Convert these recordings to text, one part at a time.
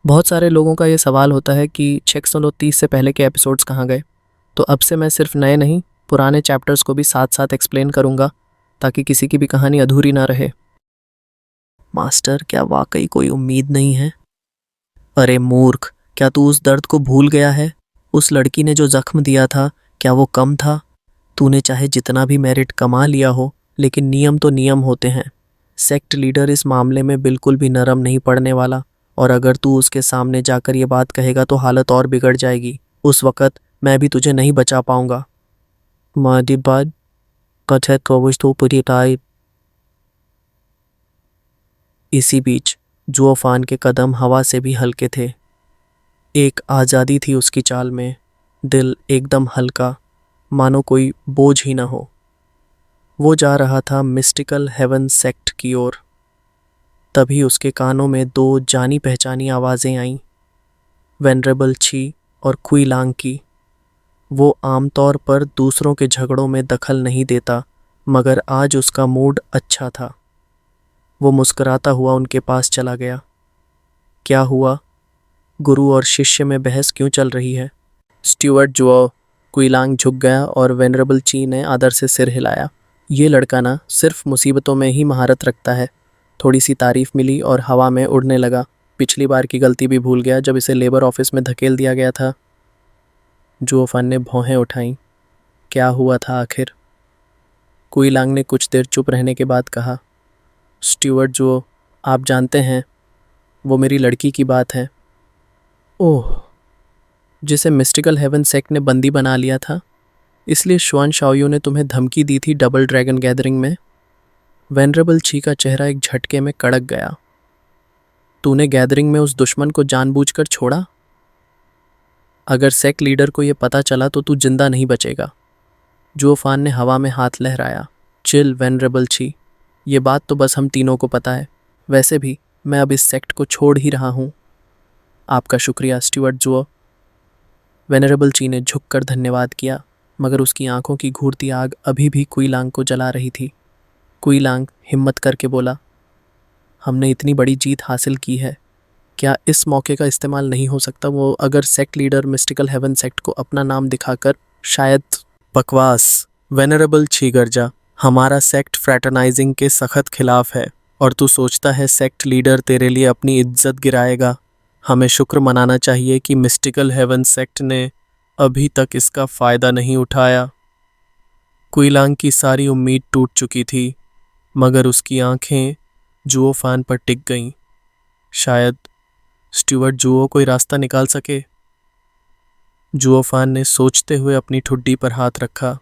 बहुत सारे लोगों का ये सवाल होता है कि 630 से पहले के एपिसोड्स कहाँ गए। तो अब से मैं सिर्फ नए नहीं, पुराने चैप्टर्स को भी साथ साथ एक्सप्लेन करूँगा ताकि किसी की भी कहानी अधूरी ना रहे। मास्टर, क्या वाकई कोई उम्मीद नहीं है? अरे मूर्ख, क्या तू उस दर्द को भूल गया है? उस लड़की ने जो जख्म दिया था, क्या वो कम था? तूने चाहे जितना भी मेरिट कमा लिया हो, लेकिन नियम तो नियम होते हैं। सेक्ट लीडर इस मामले में बिल्कुल भी नरम नहीं पड़ने वाला, और अगर तू उसके सामने जाकर ये बात कहेगा तो हालत और बिगड़ जाएगी। उस वक़्त मैं भी तुझे नहीं बचा पाऊंगा। मादी बात कथे तो पूरी टाइट। इसी बीच जुओफान के कदम हवा से भी हल्के थे। एक आज़ादी थी उसकी चाल में, दिल एकदम हल्का, मानो कोई बोझ ही ना हो। वो जा रहा था मिस्टिकल हेवन सेक्ट की ओर। तभी उसके कानों में दो जानी पहचानी आवाज़ें आईं, वेनरेबल छी और कुईलांग की। वो आमतौर पर दूसरों के झगड़ों में दखल नहीं देता, मगर आज उसका मूड अच्छा था। वो मुस्कुराता हुआ उनके पास चला गया। क्या हुआ? गुरु और शिष्य में बहस क्यों चल रही है? स्टीवर्ट जुओ। कुईलांग झुक गया और वेनरेबल ची ने आदर से सिर हिलाया। ये लड़का ना सिर्फ मुसीबतों में ही महारत रखता है। थोड़ी सी तारीफ मिली और हवा में उड़ने लगा। पिछली बार की गलती भी भूल गया जब इसे लेबर ऑफिस में धकेल दिया गया था। जुओफान ने भौहें उठाईं। क्या हुआ था आखिर? कुईलांग ने कुछ देर चुप रहने के बाद कहा, स्टीवर्ट जुओ, आप जानते हैं, वो मेरी लड़की की बात है। ओह, जिसे मिस्टिकल हेवन सेक्ट ने बंदी बना लिया था, इसलिए शुआन शाओयू ने तुम्हें धमकी दी थी डबल ड्रैगन गैदरिंग में? वेनरेबल छी का चेहरा एक झटके में कड़क गया। तूने गैदरिंग में उस दुश्मन को जानबूझकर छोड़ा? अगर सेक्ट लीडर को यह पता चला तो तू जिंदा नहीं बचेगा। जुओफान ने हवा में हाथ लहराया। चिल वेनरेबल छी, ये बात तो बस हम तीनों को पता है। वैसे भी मैं अब इस सेक्ट को छोड़ ही रहा हूँ। आपका शुक्रिया स्टीवर्ट जुओ। वेनरेबल ची ने झुककर धन्यवाद किया, मगर उसकी आंखों की घूरती आग अभी भी कुईलांग को जला रही थी। कुईलांग हिम्मत करके बोला, हमने इतनी बड़ी जीत हासिल की है, क्या इस मौके का इस्तेमाल नहीं हो सकता? वो अगर sect leader mystical heaven sect को अपना नाम दिखाकर शायद। बकवास। वेनरेबल छी गर्जा, हमारा सेक्ट फ्रैटरनाइजिंग के सख्त खिलाफ है, और तू सोचता है सेक्ट लीडर तेरे लिए अपनी इज्जत गिराएगा? हमें शुक्र मनाना चाहिए कि मिस्टिकल हेवन सेक्ट ने अभी तक इसका फ़ायदा नहीं उठाया। कुईलांग की सारी उम्मीद टूट चुकी थी, मगर उसकी आंखें जुओफान पर टिक गईं। शायद स्टीवर्ट जुओ कोई रास्ता निकाल सके। जुओफान ने सोचते हुए अपनी ठुड्डी पर हाथ रखा।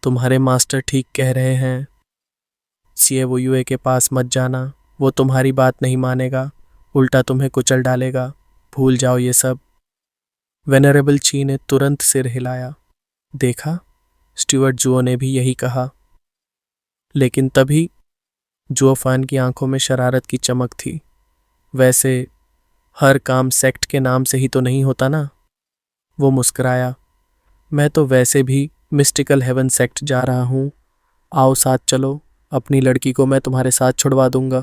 तुम्हारे मास्टर ठीक कह रहे हैं। सीएवोयूए के पास मत जाना, वो तुम्हारी बात नहीं मानेगा, उल्टा तुम्हें कुचल डालेगा। भूल जाओ ये सब। वेनरेबल ची ने तुरंत सिर हिलाया। देखा, स्टीवर्ट जुओ ने भी यही कहा। लेकिन तभी जुओफान की आंखों में शरारत की चमक थी। वैसे हर काम सेक्ट के नाम से ही तो नहीं होता ना? वो मुस्कुराया। मैं तो वैसे भी मिस्टिकल हेवन सेक्ट जा रहा हूँ। आओ साथ चलो, अपनी लड़की को मैं तुम्हारे साथ छुड़वा दूंगा।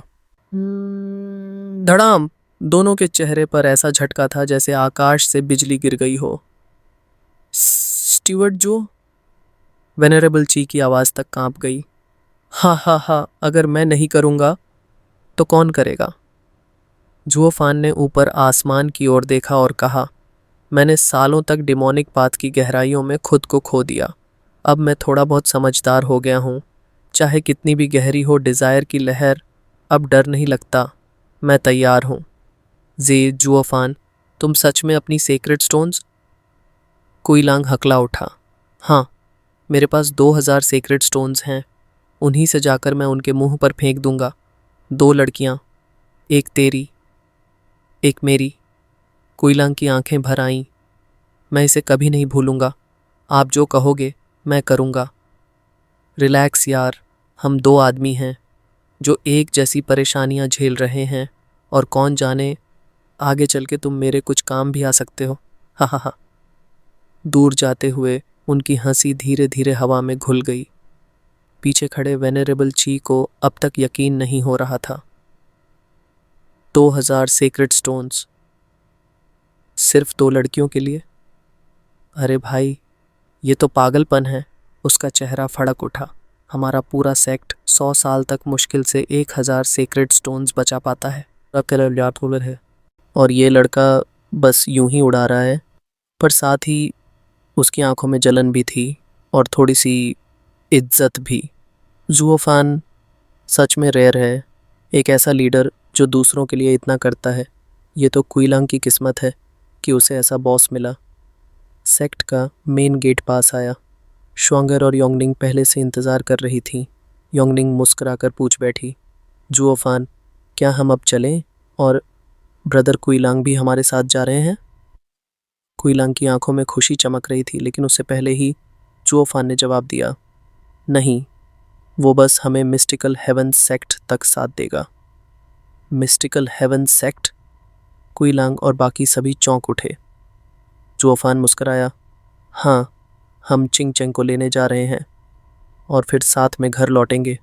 धड़ाम। दोनों के चेहरे पर ऐसा झटका था जैसे आकाश से बिजली गिर गई हो। स्टीवर्ट जो? वेनरेबल ची की आवाज़ तक कांप गई। हा हा हा, अगर मैं नहीं करूँगा तो कौन करेगा? जुओफान ने ऊपर आसमान की ओर देखा और कहा, मैंने सालों तक डिमोनिक पाथ की गहराइयों में खुद को खो दिया। अब मैं थोड़ा बहुत समझदार हो गया हूँ। चाहे कितनी भी गहरी हो डिज़ायर की लहर, अब डर नहीं लगता। मैं तैयार हूँ। जे जुओफान, तुम सच में अपनी सेक्रेट स्टोन्स? कुईलांग हकला उठा। हाँ, मेरे पास 2000 सेक्रेट स्टोन्स हैं। उन्हीं से जाकर मैं उनके मुंह पर फेंक दूंगा। 2 लड़कियाँ, एक तेरी, एक मेरी। कुईलांग की आंखें भर आईं। मैं इसे कभी नहीं भूलूंगा। आप जो कहोगे मैं करूंगा। रिलैक्स यार, हम 2 आदमी हैं जो एक जैसी परेशानियां झेल रहे हैं, और कौन जाने आगे चल के तुम मेरे कुछ काम भी आ सकते हो। हा हा हा। दूर जाते हुए उनकी हंसी धीरे धीरे हवा में घुल गई। पीछे खड़े वेनरेबल ची को अब तक यकीन नहीं हो रहा था। 2000 सेक्रेड स्टोन्स सिर्फ 2 लड़कियों के लिए? अरे भाई, ये तो पागलपन है। उसका चेहरा फड़क उठा। हमारा पूरा सेक्ट 100 साल तक मुश्किल से 1000 सेक्रेड स्टोन्स बचा पाता है। अब है और ये लड़का बस यूं ही उड़ा रहा है। पर साथ ही उसकी आंखों में जलन भी थी और थोड़ी सी इज्जत भी। जुओफान सच में रेयर है, एक ऐसा लीडर जो दूसरों के लिए इतना करता है। ये तो कुइलांग की किस्मत है कि उसे ऐसा बॉस मिला। सेक्ट का मेन गेट पास आया। श्वांगर और योंगनिंग पहले से इंतज़ार कर रही थी। योंगनिंग मुस्कुराकर पूछ बैठी, जुओफान, क्या हम अब चलें और ब्रदर कुइलांग भी हमारे साथ जा रहे हैं? कुइलांग की आंखों में खुशी चमक रही थी, लेकिन उससे पहले ही जुओफान ने जवाब दिया, नहीं, वो बस हमें मिस्टिकल हेवन सेक्ट तक साथ देगा। Mystical heaven sect? कुइलांग और बाकी सभी चौंक उठे। जुओफान मुस्कुराया, हाँ, हम चिंग चेंग को लेने जा रहे हैं और फिर साथ में घर लौटेंगे।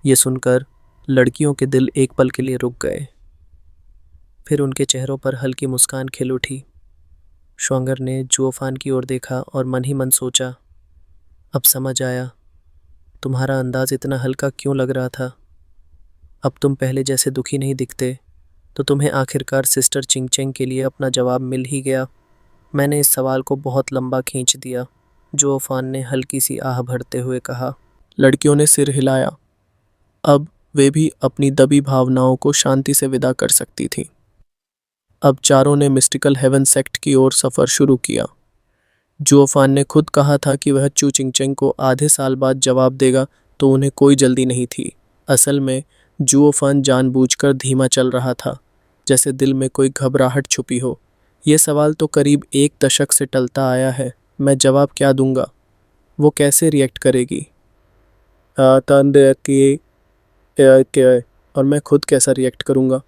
ये सुनकर लड़कियों के दिल एक पल के लिए रुक गए। फिर उनके चेहरों पर हल्की मुस्कान खिल उठी। श्वांगर ने जुओफान की ओर देखा और मन ही मन सोचा, अब समझ आया, तुम्हारा अंदाज इतना हल्का क्यों लग रहा था। अब तुम पहले जैसे दुखी नहीं दिखते, तो तुम्हें आखिरकार सिस्टर चिंगचेंग के लिए अपना जवाब मिल ही गया। मैंने इस सवाल को बहुत लंबा खींच दिया, जुओफान ने हल्की सी आह भरते हुए कहा। लड़कियों ने सिर हिलाया। अब वे भी अपनी दबी भावनाओं को शांति से विदा कर सकती थीं। अब चारों ने मिस्टिकल हेवन सेक्ट की ओर सफ़र शुरू किया। जुओफान ने खुद कहा था कि वह चू चिंगचेंग को आधे साल बाद जवाब देगा, तो उन्हें कोई जल्दी नहीं थी। असल में जुओफान जानबूझकर धीमा चल रहा था, जैसे दिल में कोई घबराहट छुपी हो। ये सवाल तो करीब 1 दशक से टलता आया है, मैं जवाब क्या दूंगा? वो कैसे रिएक्ट करेगी? और मैं खुद कैसा रिएक्ट करूंगा?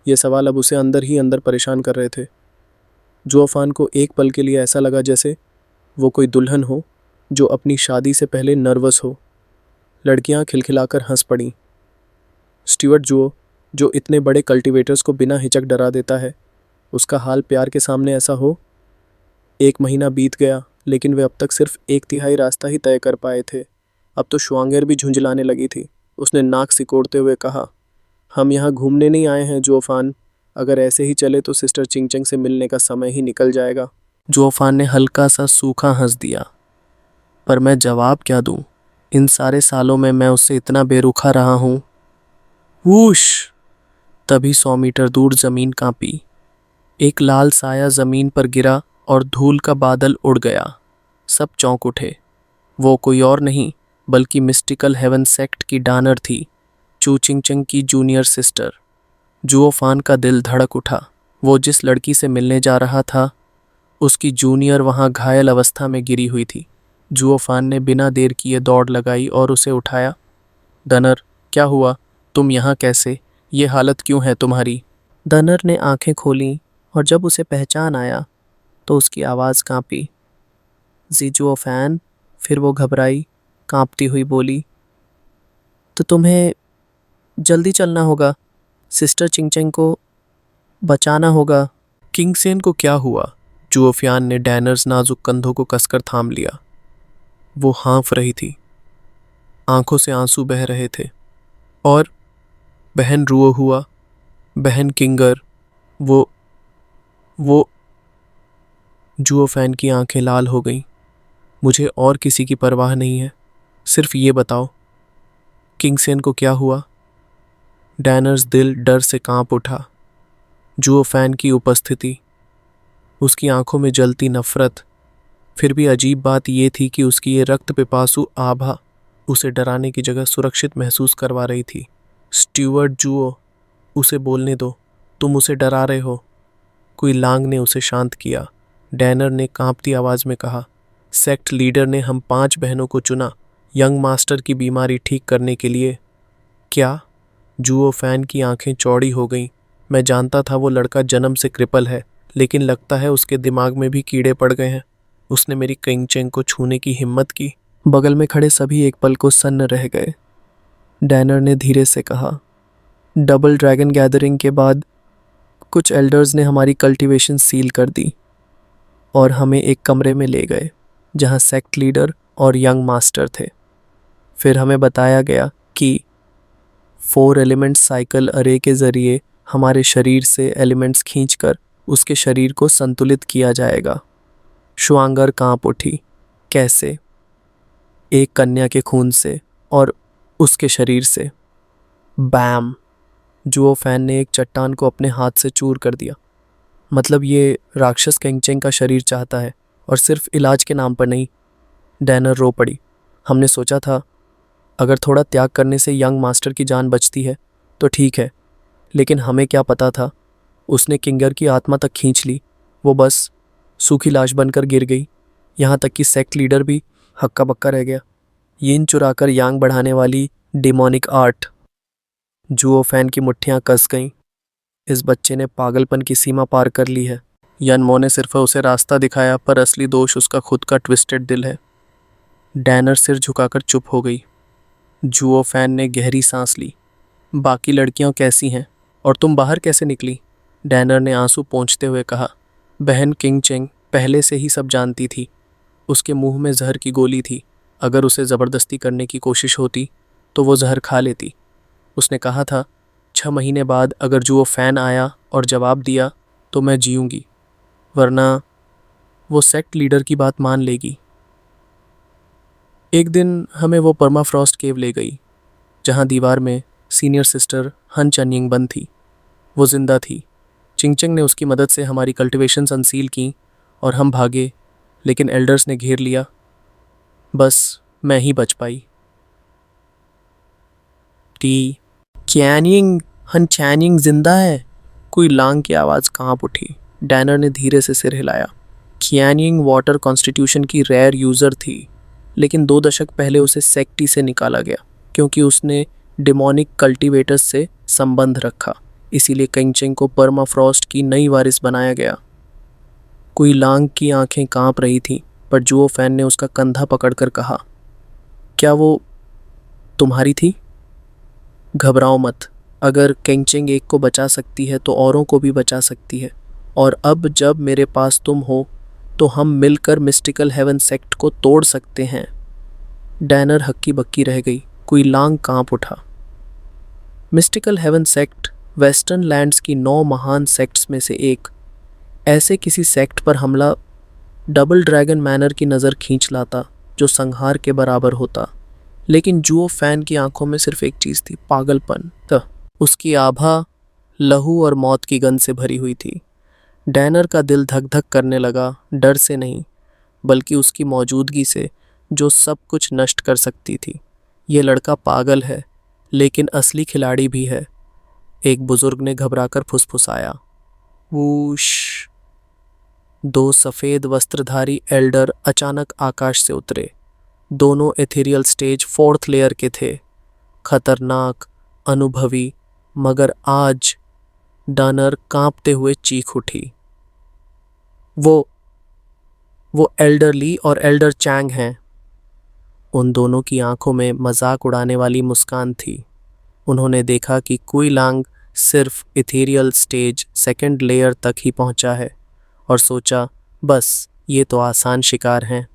ये सवाल अब उसे अंदर ही अंदर परेशान कर रहे थे। जुओफान को एक पल के लिए ऐसा लगा जैसे वो कोई दुल्हन हो जो अपनी शादी से पहले नर्वस हो। लड़कियां खिलखिलाकर हंस पड़ीं। स्टीवर्ट जुओ, जो इतने बड़े कल्टीवेटर्स को बिना हिचक डरा देता है, उसका हाल प्यार के सामने ऐसा हो। 1 महीना बीत गया, लेकिन वे अब तक सिर्फ 1/3 रास्ता ही तय कर पाए थे। अब तो श्वांगर भी झुंझलाने लगी थी। उसने नाक सिकोड़ते हुए कहा, हम यहाँ घूमने नहीं आए हैं जुओफान। अगर ऐसे ही चले तो सिस्टर चिंगचेंग से मिलने का समय ही निकल जाएगा। जुओफान ने हल्का सा सूखा हंस दिया, पर मैं जवाब क्या दूं? इन सारे सालों में मैं उससे इतना बेरुखा रहा हूं। वूश! तभी 100 मीटर दूर जमीन कांपी। एक लाल साया जमीन पर गिरा और धूल का बादल उड़ गया। सब चौंक उठे। वो कोई और नहीं बल्कि मिस्टिकल हेवन सेक्ट की डानर थी, चू चिंगचेंग की जूनियर सिस्टर। जुओफान का दिल धड़क उठा। वो जिस लड़की से मिलने जा रहा था, उसकी जूनियर वहां घायल अवस्था में गिरी हुई थी। जुओफान ने बिना देर किए दौड़ लगाई और उसे उठाया। डनर, क्या हुआ? तुम यहाँ कैसे? ये हालत क्यों है तुम्हारी? डनर ने आंखें खोलीं और जब उसे पहचान आया तो उसकी आवाज़ कांपी। जी जुओफान। फिर वो घबराई, कांपती हुई बोली, तो तुम्हें जल्दी चलना होगा, सिस्टर चिंगचेंग को बचाना होगा। किंगसेन को क्या हुआ? जुओफियान ने डैनर्स नाजुक कंधों को कसकर थाम लिया। वो हाँफ रही थी, आंखों से आंसू बह रहे थे। और बहन रुओ हुआ, बहन किंगर, वो जुओफैन की आंखें लाल हो गईं। मुझे और किसी की परवाह नहीं है, सिर्फ ये बताओ, किंगसेन को क्या हुआ? डैनर्स दिल डर से कांप उठा। जुओफैन की उपस्थिति, उसकी आंखों में जलती नफरत। फिर भी अजीब बात यह थी कि उसकी ये रक्त पिपासु आभा उसे डराने की जगह सुरक्षित महसूस करवा रही थी। स्टीवर्ट जुओ, उसे बोलने दो, तुम उसे डरा रहे हो। कुइलांग ने उसे शांत किया। डैनर ने कांपती आवाज में कहा, सेक्ट लीडर ने हम 5 बहनों को चुना यंग मास्टर की बीमारी ठीक करने के लिए। क्या? जुओफैन की आंखें चौड़ी हो गईं। मैं जानता था वो लड़का जन्म से क्रिपल है, लेकिन लगता है उसके दिमाग में भी कीड़े पड़ गए हैं। उसने मेरी किंगचेंग को छूने की हिम्मत की। बगल में खड़े सभी एक पल को सन्न रह गए। डैनर ने धीरे से कहा। डबल ड्रैगन गैदरिंग के बाद कुछ एल्डर्स ने हमारी कल्टीवेशन सील कर दी और हमें एक कमरे में ले गए जहां सेक्ट लीडर और यंग मास्टर थे। फिर हमें बताया गया कि 4 एलिमेंट साइकिल अरे के ज़रिए हमारे शरीर से एलिमेंट्स खींचकर उसके शरीर को संतुलित किया जाएगा। शुआंगर कांप उठी। कैसे? एक कन्या के खून से और उसके शरीर से। बैम! जुओ फैन ने एक चट्टान को अपने हाथ से चूर कर दिया। मतलब ये राक्षस केंगचेंग का शरीर चाहता है, और सिर्फ इलाज के नाम पर नहीं। डैनर रो पड़ी। हमने सोचा था अगर थोड़ा त्याग करने से यंग मास्टर की जान बचती है तो ठीक है, लेकिन हमें क्या पता था उसने किंगर की आत्मा तक खींच ली। वो बस सूखी लाश बनकर गिर गई। यहाँ तक कि सेक्ट लीडर भी हक्का बक्का रह गया। यिन चुराकर यांग बढ़ाने वाली डिमोनिक आर्ट। जुओ फैन की मुट्ठियां कस गईं। इस बच्चे ने पागलपन की सीमा पार कर ली है। यनमो ने सिर्फ उसे रास्ता दिखाया, पर असली दोष उसका खुद का ट्विस्टेड दिल है। डैनर सिर झुकाकर चुप हो गई। जुओ फैन ने गहरी सांस ली। बाकी लड़कियां कैसी हैं और तुम बाहर कैसे निकली? डैनर ने आंसू पोंछते हुए कहा। बहन किंगचेंग पहले से ही सब जानती थी। उसके मुंह में जहर की गोली थी। अगर उसे ज़बरदस्ती करने की कोशिश होती तो वो जहर खा लेती। उसने कहा था 6 महीने बाद अगर जुओ फैन आया और जवाब दिया तो मैं जीऊंगी, वरना वो सेक्ट लीडर की बात मान लेगी। एक दिन हमें वो परमाफ्रॉस्ट केव ले गई जहाँ दीवार में सीनियर सिस्टर हन चनयिंग बंद थी। वो जिंदा थी। चिंगचेंग ने उसकी मदद से हमारी कल्टीवेशन अनसील की और हम भागे, लेकिन एल्डर्स ने घेर लिया। बस मैं ही बच पाई। टी कैनिंग हन चैनिंग जिंदा है? कोई लांग की आवाज़ कांप उठी। डैनर ने धीरे से सिर हिलाया। कैनिंग वाटर कॉन्स्टिट्यूशन की रेयर यूज़र थी, लेकिन 2 दशक पहले उसे सेक्टी से निकाला गया क्योंकि उसने डिमोनिक कल्टीवेटर्स से संबंध रखा। इसीलिए किंगचेंग को परमाफ्रॉस्ट की नई वारिस बनाया गया। कोई लांग की आंखें कांप रही थीं, पर जुओ फैन ने उसका कंधा पकड़कर कहा, क्या वो तुम्हारी थी? घबराओ मत। अगर किंगचेंग एक को बचा सकती है तो औरों को भी बचा सकती है। और अब जब मेरे पास तुम हो तो हम मिलकर मिस्टिकल हेवन सेक्ट को तोड़ सकते हैं। डैनर हक्की बक्की रह गई। कोई लांग कांप उठा। Mystical heaven sect western lands की 9 महान सेक्ट्स में से एक। ऐसे किसी सेक्ट पर हमला डबल ड्रैगन मैनर की नज़र खींच लाता, जो संहार के बराबर होता। लेकिन जुओ फैन की आंखों में सिर्फ एक चीज़ थी, पागलपन। उसकी आभा लहू और मौत की गंध से भरी हुई थी। डैनर का दिल धक धक करने लगा, डर से नहीं बल्कि उसकी मौजूदगी से, जो सब कुछ नष्ट कर सकती थी। ये लड़का पागल है, लेकिन असली खिलाड़ी भी है। एक बुजुर्ग ने घबराकर फुसफुसाया। वूश! 2 सफ़ेद वस्त्रधारी एल्डर अचानक आकाश से उतरे। दोनों एथेरियल स्टेज 4th लेयर के थे। खतरनाक, अनुभवी, मगर आज डैनर कांपते हुए चीख उठी। वो एल्डर ली और एल्डर चैंग हैं। उन दोनों की आंखों में मजाक उड़ाने वाली मुस्कान थी। उन्होंने देखा कि कुई लांग सिर्फ इथेरियल स्टेज 2nd लेयर तक ही पहुंचा है और सोचा, बस ये तो आसान शिकार हैं।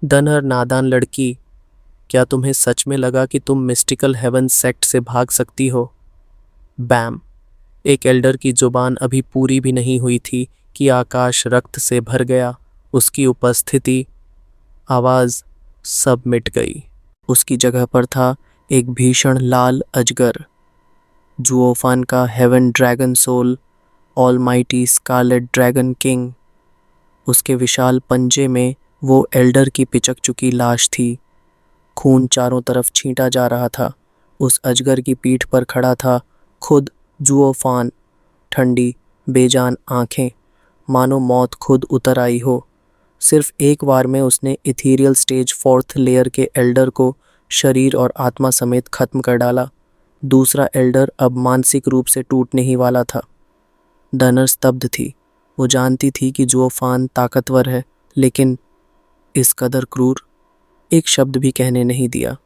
डैनर, नादान लड़की, क्या तुम्हें सच में लगा कि तुम मिस्टिकल हेवन सेक्ट से भाग सकती हो? बैम! एक एल्डर की जुबान अभी पूरी भी नहीं हुई थी कि आकाश रक्त से भर गया। उसकी उपस्थिति, आवाज़, सब मिट गई। उसकी जगह पर था एक भीषण लाल अजगर, जुओफान का heaven dragon soul, almighty scarlet dragon king. उसके विशाल पंजे में वो एल्डर की पिचक चुकी लाश थी। खून चारों तरफ छींटा जा रहा था। उस अजगर की पीठ पर खड़ा था खुद जुओफान। ठंडी, बेजान आंखें, मानो मौत खुद उतर आई हो। सिर्फ एक वार में उसने इथेरियल स्टेज 4th लेयर के एल्डर को शरीर और आत्मा समेत खत्म कर डाला। दूसरा एल्डर अब मानसिक रूप से टूटने ही वाला था। डैनर स्तब्ध थी। वो जानती थी कि जुओफान ताकतवर है, लेकिन इस कदर क्रूर। एक शब्द भी कहने नहीं दिया।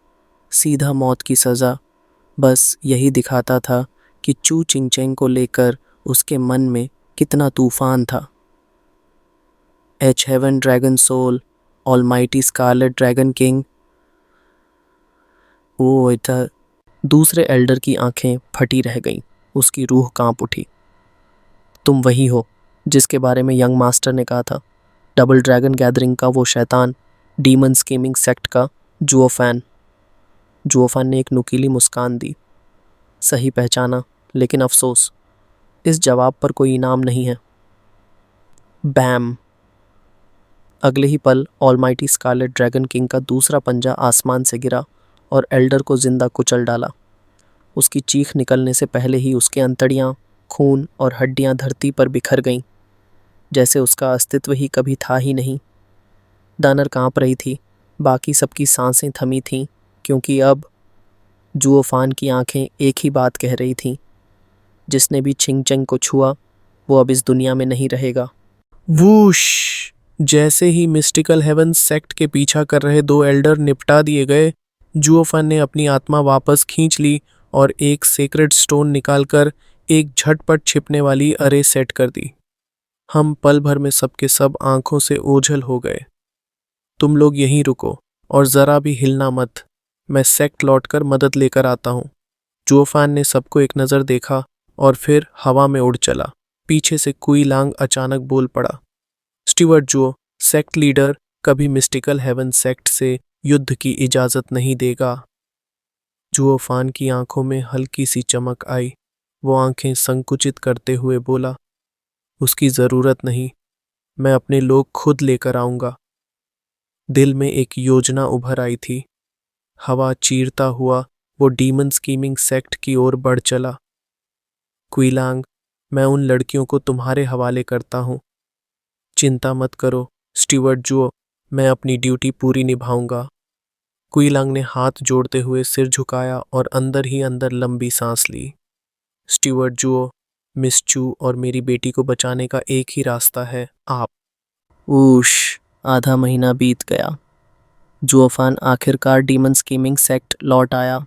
सीधा मौत की सज़ा, बस यही दिखाता था कि चू चिंगचेंग को लेकर उसके मन में कितना तूफान था। एच heaven dragon soul, almighty scarlet dragon king. वो इधर दूसरे एल्डर की आंखें फटी रह गईं, उसकी रूह कांप उठी। तुम वही हो जिसके बारे में यंग मास्टर ने कहा था, डबल ड्रैगन गैदरिंग का वो शैतान, डीमन स्कीमिंग सेक्ट का जुओफैन। जुओफैन ने एक नुकीली मुस्कान दी। सही पहचाना, लेकिन अफसोस, इस जवाब पर कोई इनाम नहीं है। बैम। अगले ही पल ऑलमाइटी स्कारलेट ड्रैगन किंग का दूसरा पंजा आसमान से गिरा और एल्डर को जिंदा कुचल डाला। उसकी चीख निकलने से पहले ही उसके अंतड़ियाँ, खून और हड्डियाँ धरती पर बिखर गईं, जैसे उसका अस्तित्व ही कभी था ही नहीं। दानर कांप रही थी, बाकी सबकी सांसें थमी थीं, क्योंकि अब जुओफान की आंखें एक ही बात कह रही थीं, जिसने भी छिंगचेंग को छुआ वो अब इस दुनिया में नहीं रहेगा। वूश! जैसे ही मिस्टिकल हेवन सेक्ट के पीछा कर रहे दो एल्डर निपटा दिए गए, जुओफान ने अपनी आत्मा वापस खींच ली और एक सेक्रेड स्टोन निकालकर एक झटपट छिपने वाली अरे सेट कर दी। हम पल भर में सबके सब आंखों से ओझल हो गए। तुम लोग यहीं रुको और जरा भी हिलना मत, मैं सेक्ट लौटकर मदद लेकर आता हूँ। जुओफान ने सबको एक नज़र देखा और फिर हवा में उड़ चला। पीछे से कुई लांग अचानक बोल पड़ा, स्टीवर्ट जुओ, सेक्ट लीडर कभी मिस्टिकल हेवन सेक्ट से युद्ध की इजाजत नहीं देगा। जुओफान की आंखों में हल्की सी चमक आई। वो आंखें संकुचित करते हुए बोला, उसकी जरूरत नहीं, मैं अपने लोग खुद लेकर आऊंगा। दिल में एक योजना उभर आई थी। हवा चीरता हुआ वो डीमन स्कीमिंग सेक्ट की ओर बढ़ चला। क्विलांग, मैं उन लड़कियों को तुम्हारे हवाले करता हूँ। चिंता मत करो स्टीवर्ट जुओ, मैं अपनी ड्यूटी पूरी निभाऊंगा। क्विलांग ने हाथ जोड़ते हुए सिर झुकाया और अंदर ही अंदर लंबी सांस ली। स्टीवर्ट जुओ, मिस चू और मेरी बेटी को बचाने का एक ही रास्ता है, आप। ऊश! आधा महीना बीत गया। जुओफान आखिरकार डीमन स्कीमिंग सेक्ट लौट आया।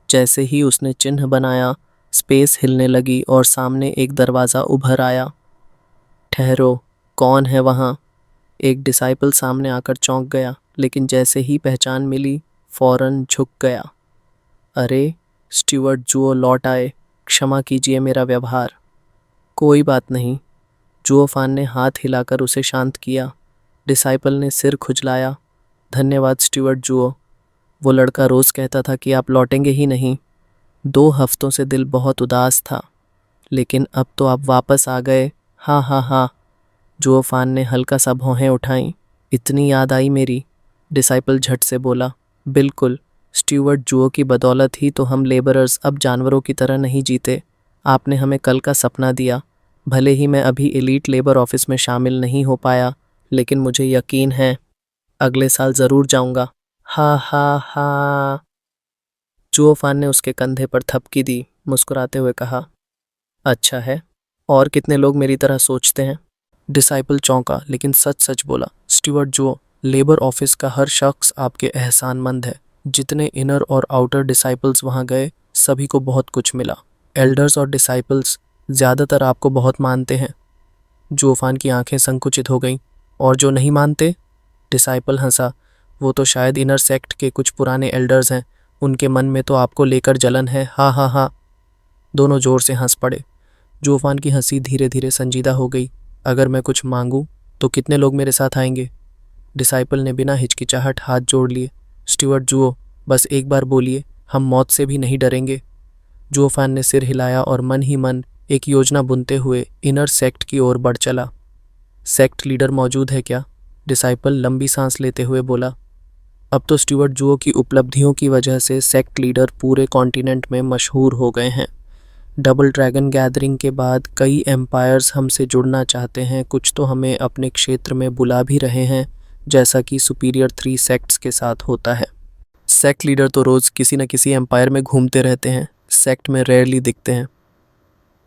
जैसे ही उसने चिन्ह बनाया, स्पेस हिलने लगी और सामने एक दरवाज़ा उभर आया। ठहरो, कौन है वहाँ? एक डिसाइपल सामने आकर चौंक गया, लेकिन जैसे ही पहचान मिली फौरन झुक गया। अरे, स्टीवर्ट जुओ लौट आए, क्षमा कीजिए मेरा व्यवहार। कोई बात नहीं। जुओफान ने हाथ हिलाकर उसे शांत किया। डिसाइपल ने सिर खुजलाया। धन्यवाद स्टीवर्ट जुओ। वो लड़का रोज़ कहता था कि आप लौटेंगे ही नहीं। 2 हफ्तों से दिल बहुत उदास था, लेकिन अब तो आप वापस आ गए। हाँ हाँ हाँ। जुओफान ने हल्का सा भौहें उठाईं। इतनी याद आई मेरी? डिसाइपल झट से बोला, बिल्कुल, स्टीवर्ट जुओ की बदौलत ही तो हम लेबरर्स अब जानवरों की तरह नहीं जीते। आपने हमें कल का सपना दिया। भले ही मैं अभी एलीट लेबर ऑफिस में शामिल नहीं हो पाया, लेकिन मुझे यकीन है अगले साल ज़रूर जाऊंगा। हा हा हा। जुओफान ने उसके कंधे पर थपकी दी, मुस्कुराते हुए कहा, अच्छा है, और कितने लोग मेरी तरह सोचते हैं? डिसाइपल चौंका, लेकिन सच सच बोला, स्टीवर्ट जुओ, लेबर ऑफिस का हर शख्स आपके एहसानमंद है। जितने इनर और आउटर डिसाइपल्स वहाँ गए, सभी को बहुत कुछ मिला। एल्डर्स और डिसाइपल्स ज़्यादातर आपको बहुत मानते हैं। जुओफान की आंखें संकुचित हो गईं। और जो नहीं मानते? डिसाइपल हंसा, वो तो शायद इनर सेक्ट के कुछ पुराने एल्डर्स हैं, उनके मन में तो आपको लेकर जलन है। हाँ हाँ हाँ। दोनों जोर से हंस पड़े। जुओफान की हंसी धीरे धीरे संजीदा हो गई। अगर मैं कुछ मांगूं तो कितने लोग मेरे साथ आएंगे? डिसाइपल ने बिना हिचकिचाहट हाथ जोड़ लिए। स्टीवर्ट जुओ, बस एक बार बोलिए, हम मौत से भी नहीं डरेंगे। जुओफान ने सिर हिलाया और मन ही मन एक योजना बुनते हुए इनर सेक्ट की ओर बढ़ चला। सेक्ट लीडर मौजूद है क्या? डिसाइपल लंबी सांस लेते हुए बोला। अब तो स्टीवर्ट जुओ की उपलब्धियों की वजह से सेक्ट लीडर पूरे कॉन्टिनेंट में मशहूर हो गए हैं। डबल ड्रैगन गैदरिंग के बाद कई एम्पायर्स हमसे जुड़ना चाहते हैं, कुछ तो हमें अपने क्षेत्र में बुला भी रहे हैं, जैसा कि सुपीरियर 3 सेक्ट्स के साथ होता है। सेक्ट लीडर तो रोज़ किसी न किसी एम्पायर में घूमते रहते हैं, सेक्ट में रेयरली दिखते हैं।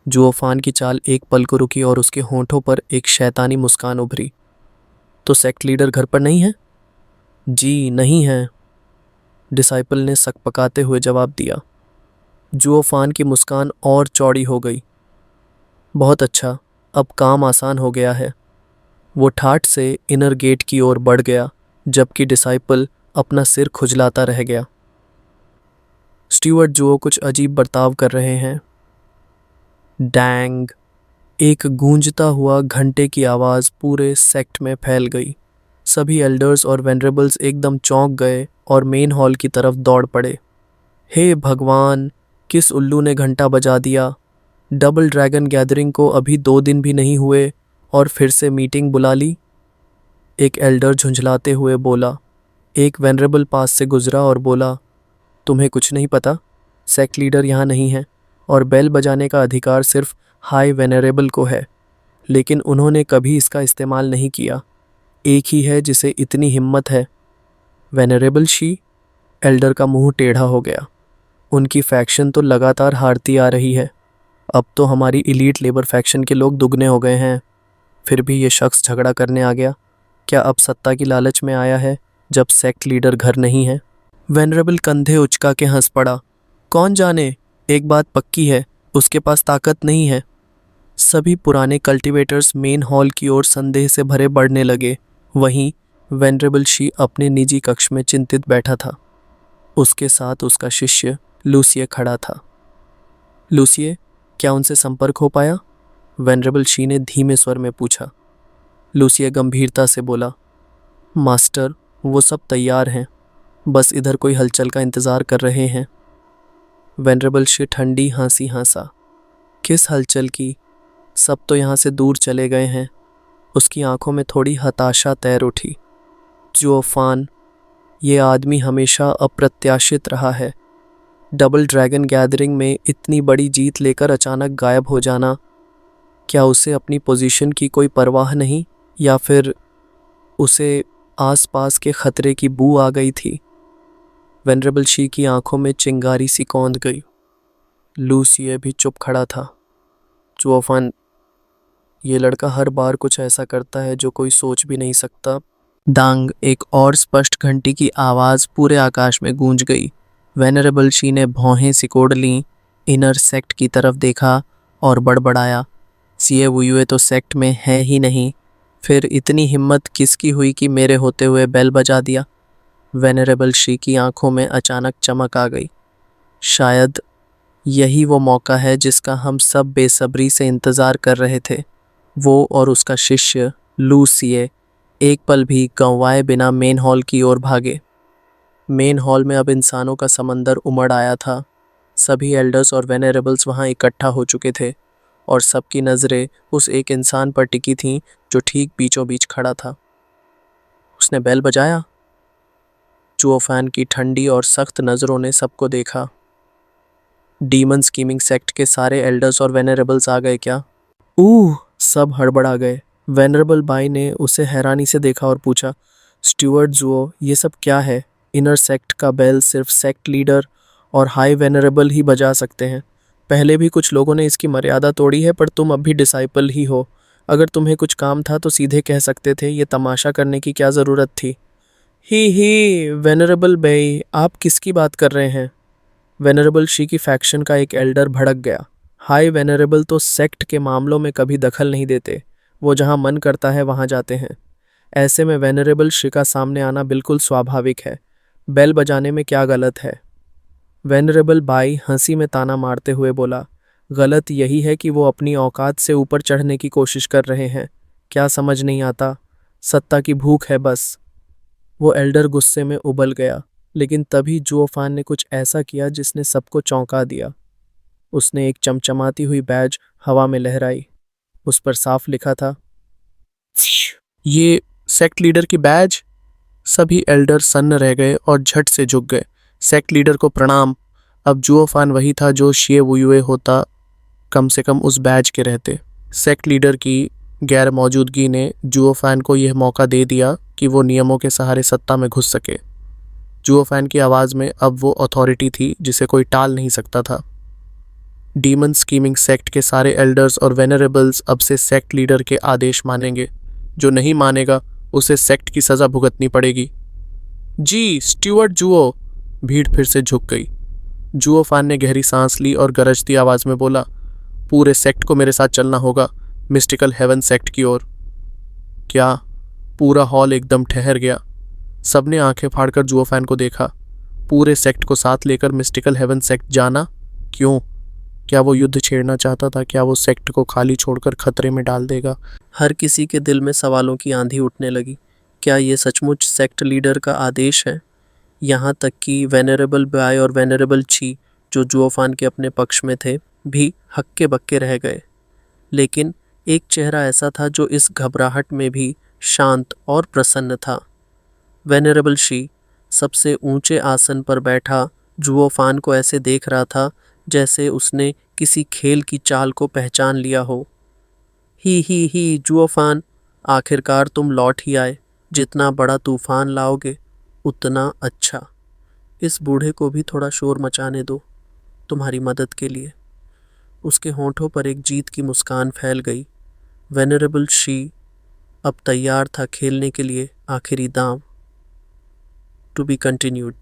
जुओफान की चाल एक पल को रुकी और उसके होंठों पर एक शैतानी मुस्कान उभरी। तो सेक्ट लीडर घर पर नहीं है? जी नहीं है, डिसाइपल ने सकपकाते हुए जवाब दिया। जुओफान की मुस्कान और चौड़ी हो गई। बहुत अच्छा, अब काम आसान हो गया है। वो ठाठ से इनर गेट की ओर बढ़ गया, जबकि डिसाइपल अपना सिर खुजलाता रह गया। स्टीवर्ट जुओ कुछ अजीब बर्ताव कर रहे हैं। डैंग! एक गूंजता हुआ घंटे की आवाज़ पूरे सेक्ट में फैल गई। सभी एल्डर्स और वेनरेबल्स एकदम चौंक गए और मेन हॉल की तरफ दौड़ पड़े। हे भगवान, किस उल्लू ने घंटा बजा दिया? डबल ड्रैगन गैदरिंग को अभी 2 दिन भी नहीं हुए और फिर से मीटिंग बुला ली? एक एल्डर झुंझलाते हुए बोला। एक वेनरेबल पास से गुजरा और बोला, तुम्हें कुछ नहीं पता? सेक्ट लीडर यहाँ नहीं है और बेल बजाने का अधिकार सिर्फ हाई वेनरेबल को है, लेकिन उन्होंने कभी इसका इस्तेमाल नहीं किया। एक ही है जिसे इतनी हिम्मत है। Venerable she? एल्डर का मुंह टेढ़ा हो गया। उनकी फैक्शन तो लगातार हारती आ रही है। अब तो हमारी इलीट लेबर फैक्शन के लोग दुगने हो गए हैं। फिर भी ये शख्स झगड़ा करने आ गया। क्या अब सत्ता की लालच में आया है जब सेक्ट लीडर घर नहीं है? वेनरेबल कंधे उचका के हंस पड़ा। कौन जाने, एक बात पक्की है, उसके पास ताकत नहीं है। सभी पुराने कल्टीवेटर्स मेन हॉल की ओर संदेह से भरे बढ़ने लगे। वहीं वेनरेबल शी अपने निजी कक्ष में चिंतित बैठा था। उसके साथ उसका शिष्य लूसिए खड़ा था। लूसिए, क्या उनसे संपर्क हो पाया? वेनरेबल शी ने धीमे स्वर में पूछा। लूसिए गंभीरता से बोला, मास्टर, वो सब तैयार हैं, बस इधर कोई हलचल का इंतज़ार कर रहे हैं। वेनरेबल शी ठंडी हंसी हंसा। किस हलचल की? सब तो यहाँ से दूर चले गए हैं। उसकी आंखों में थोड़ी हताशा तैर उठी। जुओफान, ये आदमी हमेशा अप्रत्याशित रहा है। डबल ड्रैगन गैदरिंग में इतनी बड़ी जीत लेकर अचानक गायब हो जाना, क्या उसे अपनी पोजीशन की कोई परवाह नहीं, या फिर उसे आसपास के खतरे की बू आ गई थी? वेनरेबल शी की आंखों में चिंगारी सी कौंध गई। लूसिए भी चुप खड़ा था। जुओफान, ये लड़का हर बार कुछ ऐसा करता है जो कोई सोच भी नहीं सकता। दांग! एक और स्पष्ट घंटी की आवाज़ पूरे आकाश में गूंज गई। वेनरेबल शी ने भौहें सिकोड़ लीं, इनर सेक्ट की तरफ देखा और बड़बड़ाया, सीए वुयुए तो सेक्ट में है ही नहीं, फिर इतनी हिम्मत किसकी हुई कि मेरे होते हुए बेल बजा दिया? वेनरेबल शी की आंखों में अचानक चमक आ गई। शायद यही वो मौका है जिसका हम सब बेसब्री से इंतज़ार कर रहे थे। वो और उसका शिष्य लूसिए एक पल भी गंवाए बिना मेन हॉल की ओर भागे। मेन हॉल में अब इंसानों का समंदर उमड़ आया था। सभी एल्डर्स और वेनरेबल्स वहां इकट्ठा हो चुके थे और सबकी नज़रें उस एक इंसान पर टिकी थीं जो ठीक बीचों बीच खड़ा था। उसने बेल बजाया। जुओफान की ठंडी और सख्त नज़रों ने सबको देखा। डीमन स्कीमिंग सेक्ट के सारे एल्डर्स और वेनरेबल्स आ गए क्या? सब हड़बड़ा गए। वेनरेबल बाई ने उसे हैरानी से देखा और पूछा, स्टीवर्ट जुओ, ये सब क्या है? इनर सेक्ट का बेल सिर्फ सेक्ट लीडर और हाई वेनरेबल ही बजा सकते हैं। पहले भी कुछ लोगों ने इसकी मर्यादा तोड़ी है, पर तुम अब भी डिसाइपल ही हो। अगर तुम्हें कुछ काम था तो सीधे कह सकते थे, ये तमाशा करने की क्या ज़रूरत थी? ही वेनरेबल बेई, आप किसकी बात कर रहे हैं? वेनरेबल शी की फैक्शन का एक एल्डर भड़क गया। हाई वेनरेबल तो सेक्ट के मामलों में कभी दखल नहीं देते। वो जहां मन करता है वहां जाते हैं। ऐसे में वेनरेबल शी का सामने आना बिल्कुल स्वाभाविक है। बेल बजाने में क्या गलत है? वेनरेबल बाई हंसी में ताना मारते हुए बोला, गलत यही है कि वो अपनी औकात से ऊपर चढ़ने की कोशिश कर रहे हैं। क्या समझ नहीं आता? सत्ता की भूख है बस। वो एल्डर गुस्से में उबल गया, लेकिन तभी जुओफान ने कुछ ऐसा किया जिसने सबको चौंका दिया। उसने एक चमचमाती हुई बैज हवा में लहराई। उस पर साफ लिखा था, ये सेक्ट लीडर की बैज। सभी एल्डर सन्न रह गए और झट से झुक गए। सेक्ट लीडर को प्रणाम। अब जुओफान वही था जो शिए वुयुए होता, कम से कम उस बैज के रहते। सेक्ट लीडर की गैर मौजूदगी ने जुओफान को यह मौका दे दिया कि वो नियमों के सहारे सत्ता में घुस सके। जुओफान की आवाज़ में अब वो अथॉरिटी थी जिसे कोई टाल नहीं सकता था। डीमन स्कीमिंग सेक्ट के सारे एल्डर्स और वेनरेबल्स अब से सेक्ट लीडर के आदेश मानेंगे। जो नहीं मानेगा उसे सेक्ट की सज़ा भुगतनी पड़ेगी। जी स्टीवर्ट जुओ। भीड़ फिर से झुक गई। जुओफान ने गहरी सांस ली और गरजती आवाज में बोला, पूरे सेक्ट को मेरे साथ चलना होगा, मिस्टिकल हेवन सेक्ट की ओर। क्या? पूरा हॉल एकदम ठहर गया। सबने आंखें फाड़कर जुओफान को देखा। पूरे सेक्ट को साथ लेकर मिस्टिकल हेवन सेक्ट जाना? क्यों? क्या वो युद्ध छेड़ना चाहता था? क्या वो सेक्ट को खाली छोड़कर खतरे में डाल देगा? हर किसी के दिल में सवालों की आंधी उठने लगी। क्या ये सचमुच सेक्ट लीडर का आदेश है? यहाँ तक कि वेनरेबल बाय और वेनरेबल ची, जो जुओफान के अपने पक्ष में थे, भी हक्के बक्के रह गए। लेकिन एक चेहरा ऐसा था जो इस घबराहट में भी शांत और प्रसन्न था। वेनरेबल शी सबसे ऊंचे आसन पर बैठा जुओफान को ऐसे देख रहा था जैसे उसने किसी खेल की चाल को पहचान लिया हो। ही जुओफान, आखिरकार तुम लौट ही आए। जितना बड़ा तूफान लाओगे उतना अच्छा। इस बूढ़े को भी थोड़ा शोर मचाने दो, तुम्हारी मदद के लिए। उसके होंठों पर एक जीत की मुस्कान फैल गई। वेनरेबल शी अब तैयार था खेलने के लिए आखिरी दांव। To be continued.